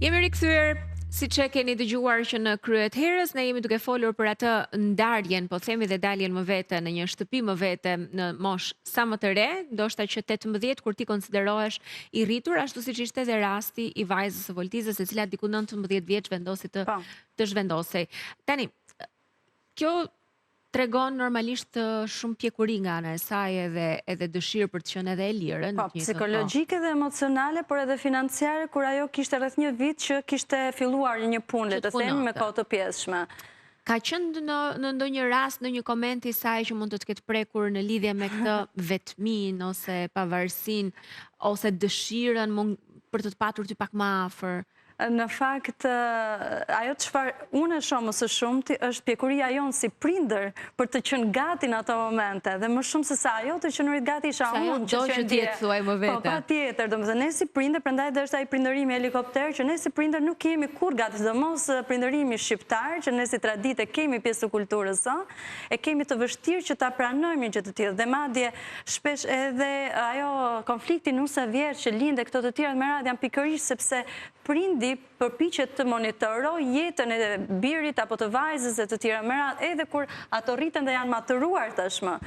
Jemi rikthyer, siç e keni dëgjuar që në Kryet Herës ne jemi duke folur për atë ndarjen, po themi dhe daljen më vete në një shtëpi më vete në moshë sa më të re, ndoshta që 18 kur ti konsiderohesh i rritur, ashtu siç ishte edhe rasti i vajzës së Voltizës, e cila diku 19 vjeç vendosi të zhvendosej. Tani, kjo tregon normalisht shumë pjekuri nga ana e saj edhe dëshirë për të qenë edhe e lirë. Po, psikologjike dhe emocionale, por edhe financiare, kur ajo kishte rreth një vit që kishte filluar një punë, le të themi, me kohë të pjesshme. Ka qenë në ndonjë rast, në një koment i saj që mund të ketë prekur në lidhje me këtë vetmin, ose pavarësinë, ose dëshirën për të patur ty pak më afër? Në fakt, ajo çfarë unë e shoh më së shumti është pjekuria jonë si prindër për të qenë gati në ato momente, dhe më shumë se sa ajo të qenurit gati isha unë që qenë dje. Po, patjetër, domethënë ne si prindër, prandaj dhe është ai prindërimi helikopter, që ne si prindër nuk kemi kur gati, sidomos prindërimi shqiptar, që ne si traditë kemi pjesë të kulturës sonë, e kemi të vështirë që ta pranojmë gjë të tillë. Dhe madje shpesh edhe ajo konflikti nuse vjeç që lindë këto të tjera me radhë janë pikërisht sepse prindi përpiqet të monitorojë jetën e birit apo të vajzës e të tjera me radhë, edhe kur ato rriten dhe janë maturuar tashmë.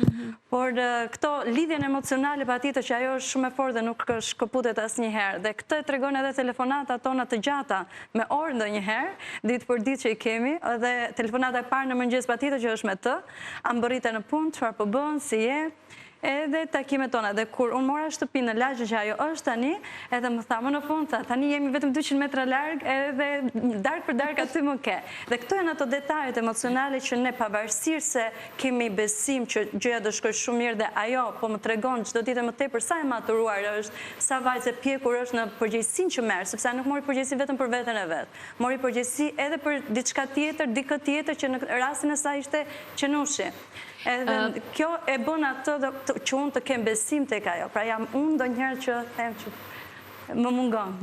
Por këto lidhjen emocionale patjetër që ajo është shumë e fortë dhe nuk shkëputet asnjëherë. Dhe këtë e tregon edhe telefonata tona të gjata me orë ndonjëherë, ditë për ditë që i kemi, dhe telefonata e parë në mëngjes patjetër që është me të, ambërrite në punë, çfarë po bën, si je, edhe takimet tona. Dhe kur unë mora shtëpi në lagje që ajo është tani, edhe më tha, më në fund, tani jemi vetëm 200 metra larg, edhe darkë për darkë aty më ke. Dhe këto janë ato detajet emocionale që ne, pavarësisht se kemi besim që gjëja do shkojë shumë mirë, dhe ajo po më tregon çdo ditë më tepër sa e maturuar është, sa vajzë e pjekur është në përgjegjësinë që merr, sepse nuk mori përgjegjësi vetëm për veten e vet. Mori përgjegjësi edhe për diçka tjetër, dikë tjetër që në rastin e saj ishte qenushi. Edhe kjo e bën atë që unë të kem besim tek ajo. Pra jam unë ndonjëherë që them që më mungon.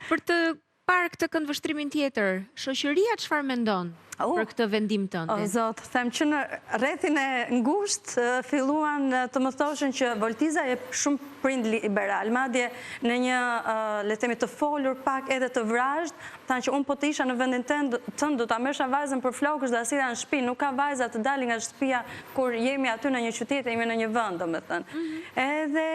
Për të parë këtë këndvështrimin tjetër, shoqëria çfarë mendon për këtë vendim tënd? O zot, them që në rrethin e ngushtë filluan të më thoshin që Voltiza e shumë prind liberal, madje në një, le të themi, të folur pak edhe të vrazhd, thanë që unë po të isha në vendin tënd do ta merrsha vajzën për flokësh dhe asira në shtëpi, nuk ka vajza të dalin nga shtëpia kur jemi aty në një qytet, jemi në një vend, domethënë. Edhe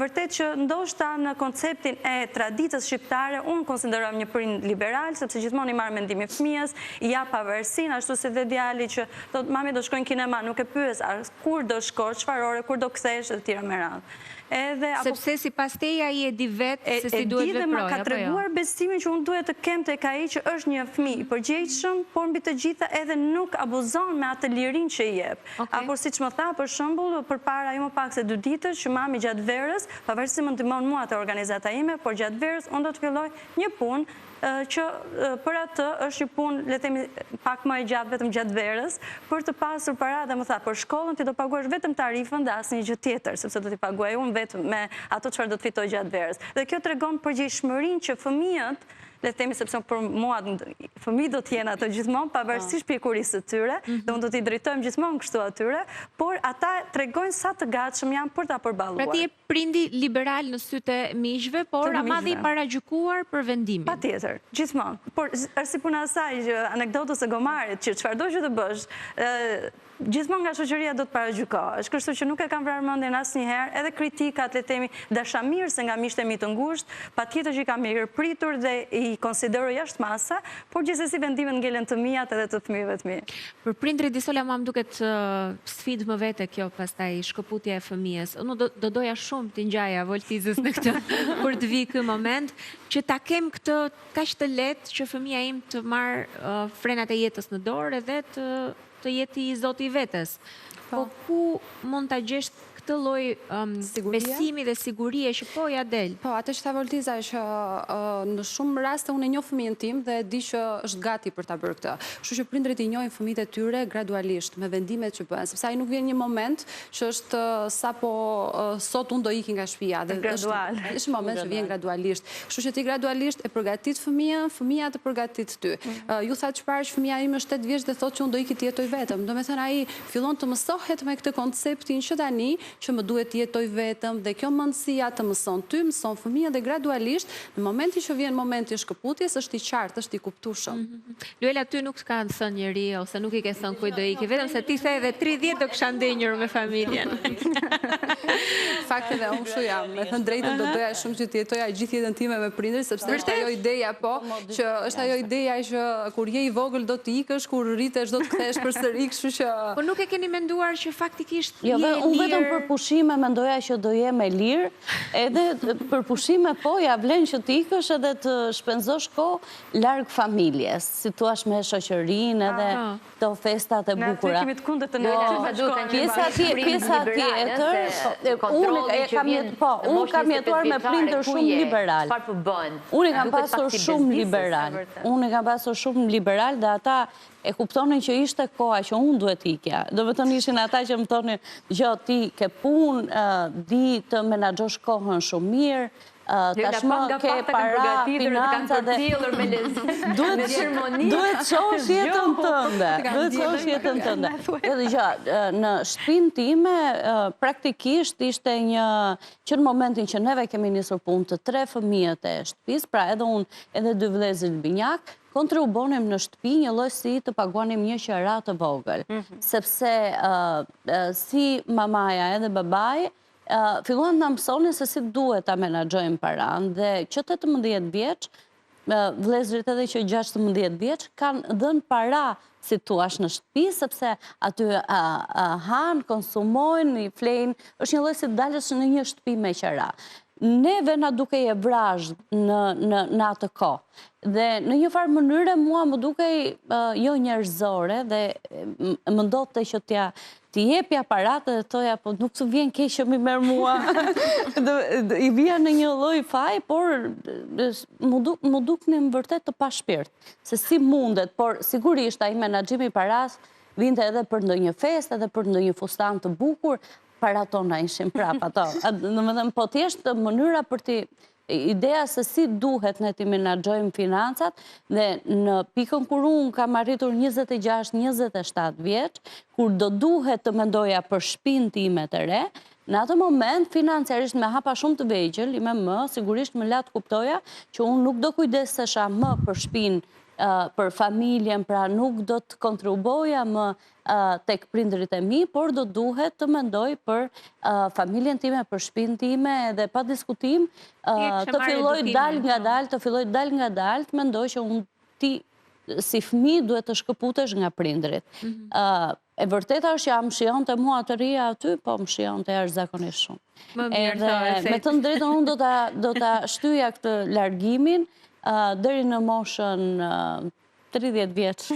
vërtet që ndoshta në konceptin e traditës shqiptare unë konsiderojmë një prind liberal, sepse gjithmonë i marr mendimin fëmijës, i jap pavarësinë, ashtu si dhe djali që thotë mami do shkojnë kinema, nuk e pyes kur do shkosh, çfarë ore, kur do kthehesh e të tjera me radhë. Sepse sipas teje ai e di vetë se si duhet veprojë, apo jo? E di dhe ma ka treguar besimin që unë duhet të kem tek ai që është një fëmijë i përgjegjshëm, por mbi të gjitha edhe nuk abuzon me atë lirinë që i jep. Apo siç më tha, për shembull, përpara jo më pak se 2 ditësh që mami gjatë verës, pavarësisht se më ndihmon mua te organizata ime, por gjatë verës unë do të filloj një punë që për atë është një punë, le të themi, pak më e gjatë vetëm gjatë verës, për të pasur para, dhe më tha, për shkollën ti do paguash vetëm tarifën dhe asnjë gjë tjetër, sepse do t'i paguaj unë vetëm me ato çfarë do të fitoj gjatë verës. Dhe kjo tregon përgjegjshmërinë që fëmijët, le të themi, sepse për mua fëmijët do të jenë ato gjithmonë, pavarësisht pjekurisë së tyre, dhe unë do t'i drejtojmë gjithmonë kështu atyre, por ata tregojnë sa të gatshëm janë për ta përballuar. Pra ti je prindi liberal në sytë e miqve, por ama dhe i paragjykuar për vendimin. Patjetër, gjithmonë. Por është si puna e saj, anekdotës së gomarit, që çfarëdo që të bësh, gjithmonë nga shoqëria do të paragjykohesh, kështu që nuk e kam vrarë mendjen asnjëherë, edhe kritikat, le të themi, dashamirëse nga miqtë e mi të ngushtë, patjetër që i kam mirëpritur dhe i konsideroj jashtë masa, por gjithsesi vendimet ngelen të mijat edhe të fëmijëve të mi. Për prindrit disola më duket sfidë më vete kjo, pastaj shkëputja e fëmijës. Unë do doja shumë të ngjaja Voltizës në këtë për të vi ky moment, që ta kem këtë kaq të lehtë që fëmia im të marr frenat e jetës në dorë edhe të jetë i zoti i vetes. Po ku mund ta gjesh këtë lloj besimi dhe sigurie që po ja del? Po, atë që tha Voltiza që në shumë raste unë e njoh fëmijën tim dhe di që është gati për ta bërë këtë. Kështu që prindërit i njohin fëmijët e tyre gradualisht me vendimet që bëhen, sepse ai nuk vjen një moment që është sapo sot unë do iki nga shtëpia. Gradual. Është një moment që vjen gradualisht. Kështu që ti gradualisht e përgatit fëmijën, fëmia të përgatit ty. Ju thatë çfarë që fëmia ime është 8 vjeç dhe thotë që unë do iki të jetoj vetëm. Domethënë ai fillon të mësohet me këtë konceptin që tani që më duhet të jetoj vetëm dhe kjo mundësia të mëson ty, mëson fëmijën dhe gradualisht në momenti që vjen momenti i shkëputjes është i qartë, është i kuptueshëm. Luela, ty nuk s'ka thënë njeri ose nuk i ke thënë kujt do iki, vetëm se ti the edhe 30 do kisha ndenjur me familjen. Fakt edhe unë kështu jam, me thënë drejtën do doja shumë që të jetoja gjithë jetën time me prindërit, sepse është ajo ideja që është ajo ideja që kur je i vogël do të ikësh, kur rritesh do të kthesh përsëri, kështu që Po nuk e keni menduar që faktikisht Jo, unë vetëm për pushime mendoja që do jem e lirë, edhe për pushime po ja vlen që të ikësh edhe të shpenzosh kohë larg familjes, si thua me shoqërinë edhe këto festat e bukura. Ne kemi të kundërt të Pjesa tjetër, unë kam jetuar me prindër shumë liberal. Unë kam pasur shumë liberal. Unë kam pasur shumë liberal dhe ata e kuptonin që ishte koha që unë duhet ikja. Do të thonë ishin ata që më thonin, "Jo, ti ke punë, di të menaxhosh kohën shumë mirë, tashmë ke para, financa dhe duhet shohësh jetën tënde. Duhet shohësh jetën tënde. Edhe në shtëpinë time praktikisht ishte që në momentin që neve kemi nisur punë të 3 fëmijët e shtëpisë, pra edhe unë edhe 2 vëllezër binjak, kontribuonim në shtëpi një lloj si të paguanim një qira të vogël, sepse si mamaja edhe babai filluan të mësonin se si duhet ta menaxhojmë paranë dhe që 18 vjeç, vëllezërit edhe që 16 vjeç kanë dhënë para si thuash në shtëpi, sepse aty han, konsumojnë, i flejnë, është një lloj si dalësh në një shtëpi me qira. Neve na dukej e vrazhd në atë kohë. Dhe në një farë mënyre mua më dukej jo njerëzore dhe më ndodhte që t'i jepja paratë dhe thoja, po nuk të vjen keq që mi merr mua. I vija në një lloj faj, por më dukni më vërtet të pa shpirt. Se si mundet, por sigurisht ai menaxhimi i paras vinte edhe për ndonjë festë, edhe për ndonjë fustan të bukur, para tona ishin prap ato. Domethënë, po thjesht mënyra për ideja se si duhet ne të menaxhojmë financat dhe në pikën kur unë kam arritur 26-27 vjeç, kur do duhet të mendoja për shtëpinë time të re, në atë moment financiarisht me hapa shumë të vegjël, sigurisht më la të kuptoja që unë nuk do kujdesesha më për shtëpinë, për familjen, pra nuk do të kontribuoja më tek prindërit e mi, por do duhet të mendoj për familjen time, për shtëpinë time dhe pa diskutim të filloj dal nga dal, të mendoj që unë ti si fëmijë duhet të shkëputesh nga prindërit. E vërteta është që më shijonte mua të rija aty, po më shijonte jashtëzakonisht shumë. Me të drejtën unë do ta shtyja këtë largimin deri në moshën 30 vjeç.